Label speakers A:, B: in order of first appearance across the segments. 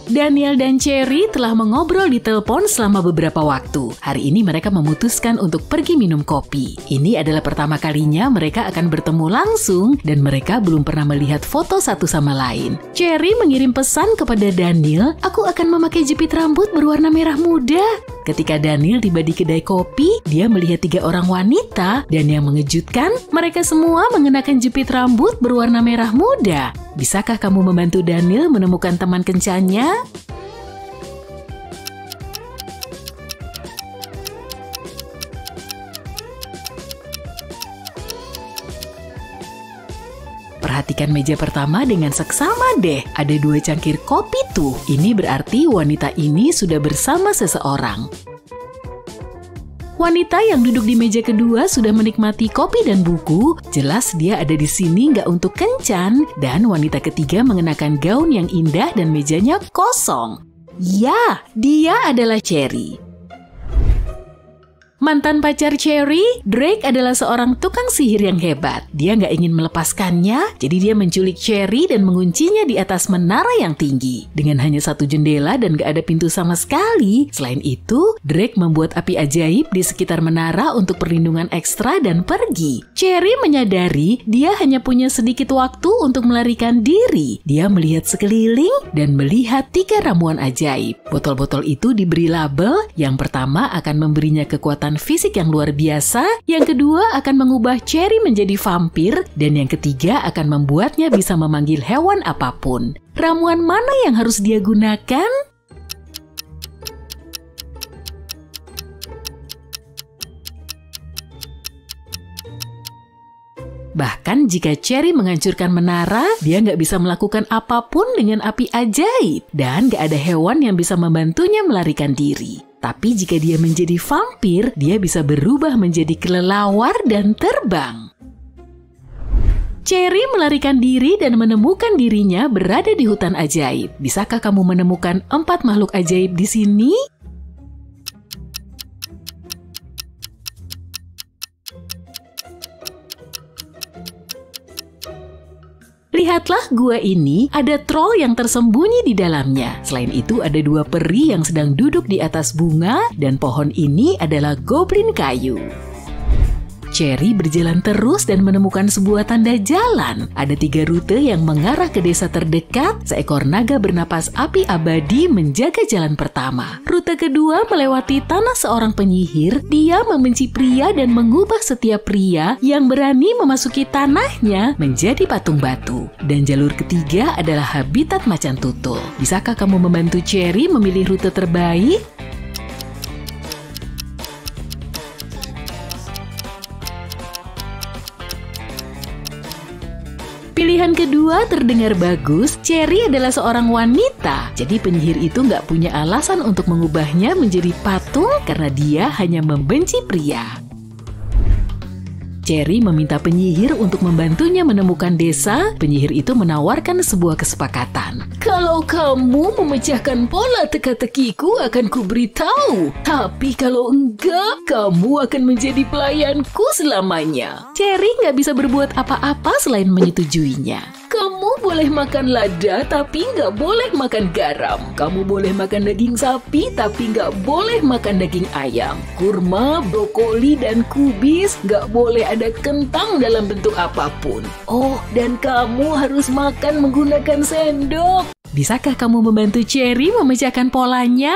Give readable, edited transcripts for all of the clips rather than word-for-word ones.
A: Daniel dan Cherry telah mengobrol di telepon selama beberapa waktu. Hari ini mereka memutuskan untuk pergi minum kopi. Ini adalah pertama kalinya mereka akan bertemu langsung dan mereka belum pernah melihat foto satu sama lain. Cherry mengirim pesan kepada Daniel, "Aku akan memakai jepit rambut berwarna merah muda." Ketika Daniel tiba di kedai kopi, dia melihat 3 orang wanita dan yang mengejutkan, mereka semua mengenakan jepit rambut berwarna merah muda. Bisakah kamu membantu Daniel menemukan teman kencannya? Perhatikan meja pertama dengan seksama deh. Ada 2 cangkir kopi tuh. Ini berarti wanita ini sudah bersama seseorang. Wanita yang duduk di meja kedua sudah menikmati kopi dan buku. Jelas dia ada di sini nggak untuk kencan. Dan wanita ketiga mengenakan gaun yang indah dan mejanya kosong. Ya, dia adalah Cherry. Mantan pacar Cherry, Drake adalah seorang tukang sihir yang hebat. Dia nggak ingin melepaskannya, jadi dia menculik Cherry dan menguncinya di atas menara yang tinggi. Dengan hanya 1 jendela dan nggak ada pintu sama sekali. Selain itu, Drake membuat api ajaib di sekitar menara untuk perlindungan ekstra dan pergi. Cherry menyadari dia hanya punya sedikit waktu untuk melarikan diri. Dia melihat sekeliling dan melihat 3 ramuan ajaib. Botol-botol itu diberi label. Yang pertama akan memberinya kekuatan fisik yang luar biasa, yang kedua akan mengubah Cherry menjadi vampir, dan yang ketiga akan membuatnya bisa memanggil hewan apapun. Ramuan mana yang harus dia gunakan? Bahkan jika Cherry menghancurkan menara, dia nggak bisa melakukan apapun dengan api ajaib, dan nggak ada hewan yang bisa membantunya melarikan diri. Tapi jika dia menjadi vampir, dia bisa berubah menjadi kelelawar dan terbang. Cherry melarikan diri dan menemukan dirinya berada di hutan ajaib. Bisakah kamu menemukan 4 makhluk ajaib di sini? Lihatlah gua ini, ada troll yang tersembunyi di dalamnya. Selain itu ada 2 peri yang sedang duduk di atas bunga dan pohon ini adalah goblin kayu. Cherry berjalan terus dan menemukan sebuah tanda jalan. Ada 3 rute yang mengarah ke desa terdekat. Seekor naga bernapas api abadi menjaga jalan pertama. Rute kedua melewati tanah seorang penyihir. Dia membenci pria dan mengubah setiap pria yang berani memasuki tanahnya menjadi patung batu. Dan jalur ketiga adalah habitat macan tutul. Bisakah kamu membantu Cherry memilih rute terbaik? Pilihan kedua terdengar bagus. Cherry adalah seorang wanita, jadi penyihir itu nggak punya alasan untuk mengubahnya menjadi patung karena dia hanya membenci pria. Cherry meminta penyihir untuk membantunya menemukan desa. Penyihir itu menawarkan sebuah kesepakatan. "Kalau kamu memecahkan pola teka-tekiku akan kuberitahu. Tapi kalau enggak, kamu akan menjadi pelayanku selamanya." Cherry nggak bisa berbuat apa-apa selain menyetujuinya. "Kamu boleh makan lada, tapi nggak boleh makan garam. Kamu boleh makan daging sapi, tapi nggak boleh makan daging ayam. Kurma, brokoli, dan kubis, nggak boleh ada kentang dalam bentuk apapun. Oh, dan kamu harus makan menggunakan sendok." Bisakah kamu membantu Cherry memecahkan polanya?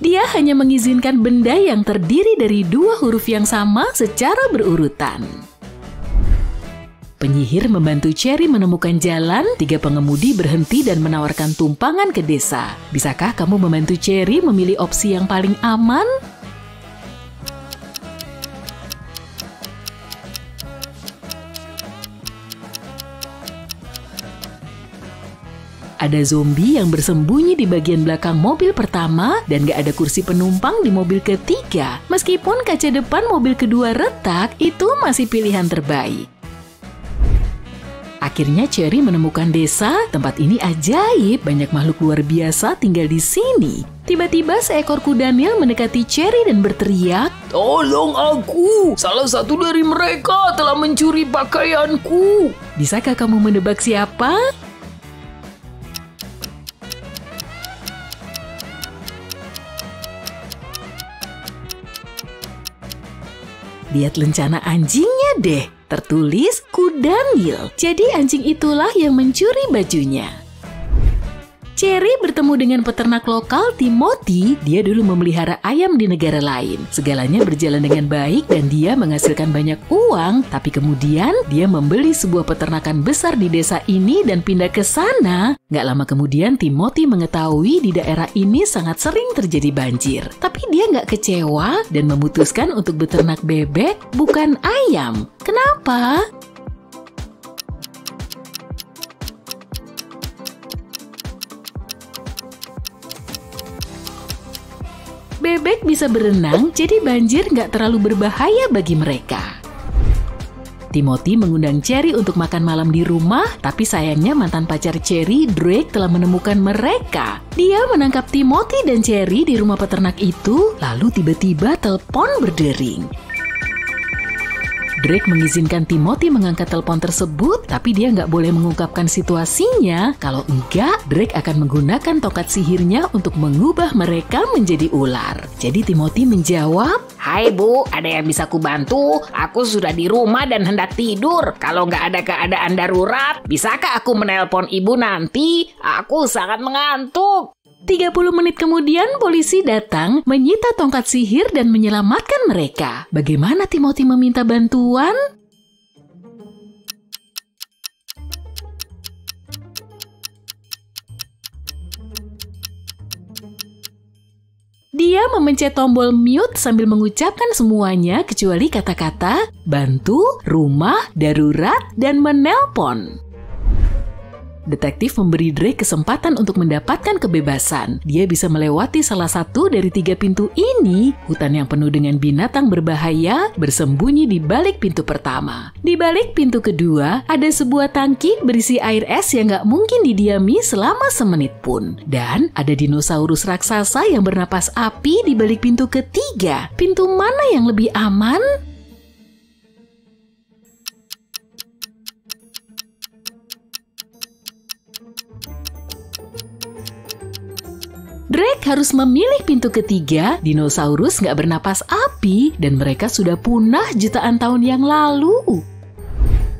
A: Dia hanya mengizinkan benda yang terdiri dari 2 huruf yang sama secara berurutan. Penyihir membantu Cherry menemukan jalan. 3 pengemudi berhenti dan menawarkan tumpangan ke desa. Bisakah kamu membantu Cherry memilih opsi yang paling aman? Ada zombie yang bersembunyi di bagian belakang mobil pertama dan gak ada kursi penumpang di mobil ketiga. Meskipun kaca depan mobil kedua retak, itu masih pilihan terbaik. Akhirnya Cherry menemukan desa. Tempat ini ajaib, banyak makhluk luar biasa tinggal di sini. Tiba-tiba seekor kuda Nil mendekati Cherry dan berteriak,
B: "Tolong aku! Salah satu dari mereka telah mencuri pakaianku."
A: Bisakah kamu menebak siapa? Lihat lencana anjingnya deh. Tertulis kuda Nil. Jadi anjing itulah yang mencuri bajunya. Cherry bertemu dengan peternak lokal Timothy. Dia dulu memelihara ayam di negara lain. Segalanya berjalan dengan baik dan dia menghasilkan banyak uang. Tapi kemudian dia membeli sebuah peternakan besar di desa ini dan pindah ke sana. Nggak lama kemudian Timothy mengetahui di daerah ini sangat sering terjadi banjir. Tapi dia nggak kecewa dan memutuskan untuk beternak bebek, bukan ayam. Kenapa? Bebek bisa berenang, jadi banjir nggak terlalu berbahaya bagi mereka. Timothy mengundang Cherry untuk makan malam di rumah, tapi sayangnya mantan pacar Cherry, Drake, telah menemukan mereka. Dia menangkap Timothy dan Cherry di rumah peternak itu, lalu tiba-tiba telepon berdering. Drake mengizinkan Timothy mengangkat telepon tersebut, tapi dia nggak boleh mengungkapkan situasinya. Kalau enggak, Drake akan menggunakan tongkat sihirnya untuk mengubah mereka menjadi ular. Jadi Timothy menjawab,
C: "Hai Bu, ada yang bisa kubantu? Aku sudah di rumah dan hendak tidur. Kalau nggak ada keadaan darurat, bisakah aku menelpon Ibu nanti? Aku sangat mengantuk."
A: 30 menit kemudian polisi datang, menyita tongkat sihir dan menyelamatkan mereka. Bagaimana Timothy meminta bantuan? Dia memencet tombol mute sambil mengucapkan semuanya kecuali kata-kata bantu, rumah, darurat, dan menelpon. Detektif memberi Drake kesempatan untuk mendapatkan kebebasan. Dia bisa melewati salah satu dari 3 pintu ini. Hutan yang penuh dengan binatang berbahaya bersembunyi di balik pintu pertama. Di balik pintu kedua, ada sebuah tangki berisi air es yang gak mungkin didiami selama semenit pun. Dan ada dinosaurus raksasa yang bernapas api di balik pintu ketiga. Pintu mana yang lebih aman? Drake harus memilih pintu ketiga. Dinosaurus nggak bernapas api dan mereka sudah punah jutaan tahun yang lalu.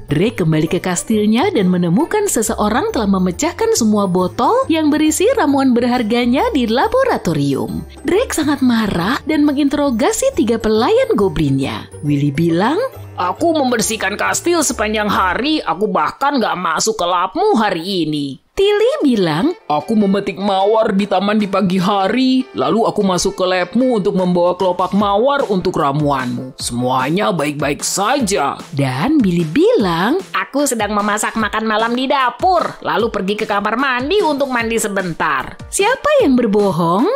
A: Drake kembali ke kastilnya dan menemukan seseorang telah memecahkan semua botol yang berisi ramuan berharganya di laboratorium. Drake sangat marah dan menginterogasi 3 pelayan goblinnya. Willy bilang,
B: "Aku membersihkan kastil sepanjang hari. Aku bahkan gak masuk ke labmu hari ini."
A: Tilly bilang,
B: "Aku memetik mawar di taman di pagi hari. Lalu aku masuk ke labmu untuk membawa kelopak mawar untuk ramuanmu. Semuanya baik-baik saja."
A: Dan Billy bilang,
C: "Aku sedang memasak makan malam di dapur, lalu pergi ke kamar mandi untuk mandi sebentar."
A: Siapa yang berbohong?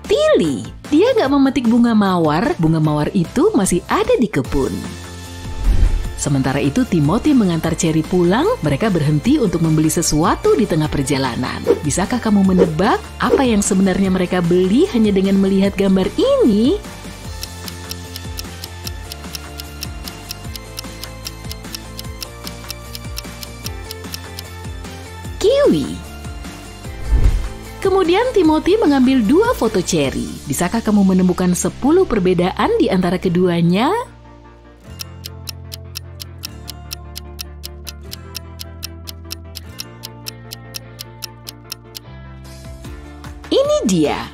A: Tilly. Dia nggak memetik bunga mawar itu masih ada di kebun. Sementara itu Timothy mengantar Cherry pulang, mereka berhenti untuk membeli sesuatu di tengah perjalanan. Bisakah kamu menebak apa yang sebenarnya mereka beli hanya dengan melihat gambar ini? Kiwi. Kemudian Timothy mengambil 2 foto Cherry. Bisakah kamu menemukan 10 perbedaan di antara keduanya? Ini dia.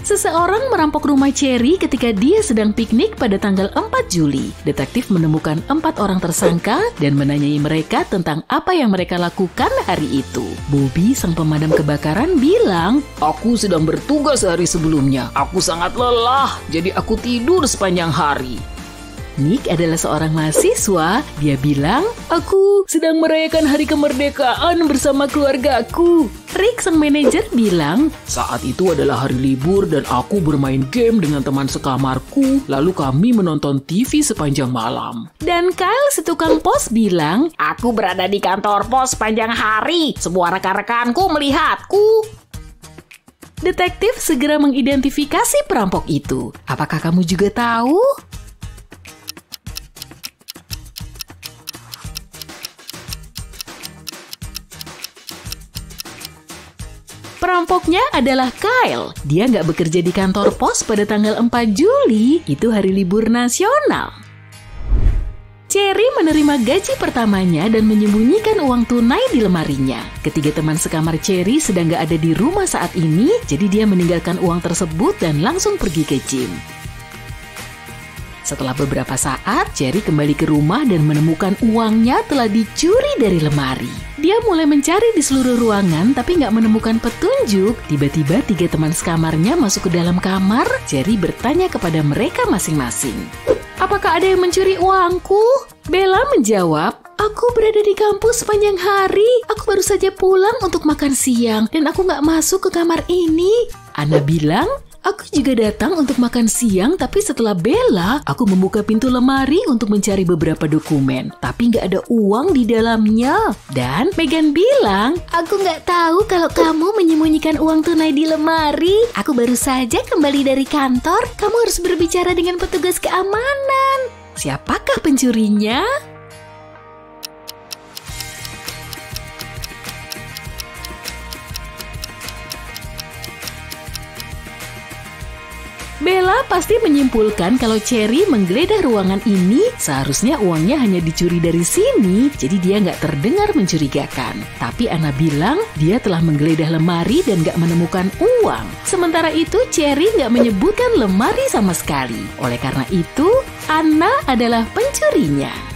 A: Seseorang merampok rumah Cherry ketika dia sedang piknik pada tanggal 4 Juli. Detektif menemukan 4 orang tersangka dan menanyai mereka tentang apa yang mereka lakukan hari itu. Bobby, sang pemadam kebakaran, bilang,
B: "Aku sedang bertugas hari sebelumnya. Aku sangat lelah, jadi aku tidur sepanjang hari."
A: Nick adalah seorang mahasiswa. Dia bilang,
B: "Aku sedang merayakan hari kemerdekaan bersama keluargaku."
A: Rick sang manajer bilang,
B: Saat itu adalah hari libur dan aku bermain game dengan teman sekamarku, lalu kami menonton TV sepanjang malam.
A: dan Kyle si tukang pos bilang,
C: Aku berada di kantor pos sepanjang hari. Semua rekan-rekanku melihatku.
A: detektif segera mengidentifikasi perampok itu. Apakah kamu juga tahu? Perampoknya adalah Kyle. Dia nggak bekerja di kantor pos pada tanggal 4 Juli. Itu hari libur nasional. Cherry menerima gaji pertamanya dan menyembunyikan uang tunai di lemarinya. Ketiga teman sekamar Cherry sedang nggak ada di rumah saat ini, jadi dia meninggalkan uang tersebut dan langsung pergi ke gym. Setelah beberapa saat, Cherry kembali ke rumah dan menemukan uangnya telah dicuri dari lemari. Dia mulai mencari di seluruh ruangan tapi nggak menemukan petunjuk. Tiba-tiba 3 teman sekamarnya masuk ke dalam kamar. Cherry bertanya kepada mereka masing-masing. Apakah ada yang mencuri uangku? Bella menjawab, aku berada di kampus sepanjang hari. Aku baru saja pulang untuk makan siang dan aku nggak masuk ke kamar ini. Anna bilang, aku juga datang untuk makan siang, tapi setelah Bella, aku membuka pintu lemari untuk mencari beberapa dokumen. Tapi nggak ada uang di dalamnya. Dan Megan bilang, aku nggak tahu kalau kamu menyembunyikan uang tunai di lemari. Aku baru saja kembali dari kantor. Kamu harus berbicara dengan petugas keamanan. Siapakah pencurinya? Bella pasti menyimpulkan kalau Cherry menggeledah ruangan ini, seharusnya uangnya hanya dicuri dari sini, jadi dia nggak terdengar mencurigakan. Tapi Anna bilang dia telah menggeledah lemari dan nggak menemukan uang. Sementara itu Cherry nggak menyebutkan lemari sama sekali. Oleh karena itu, Anna adalah pencurinya.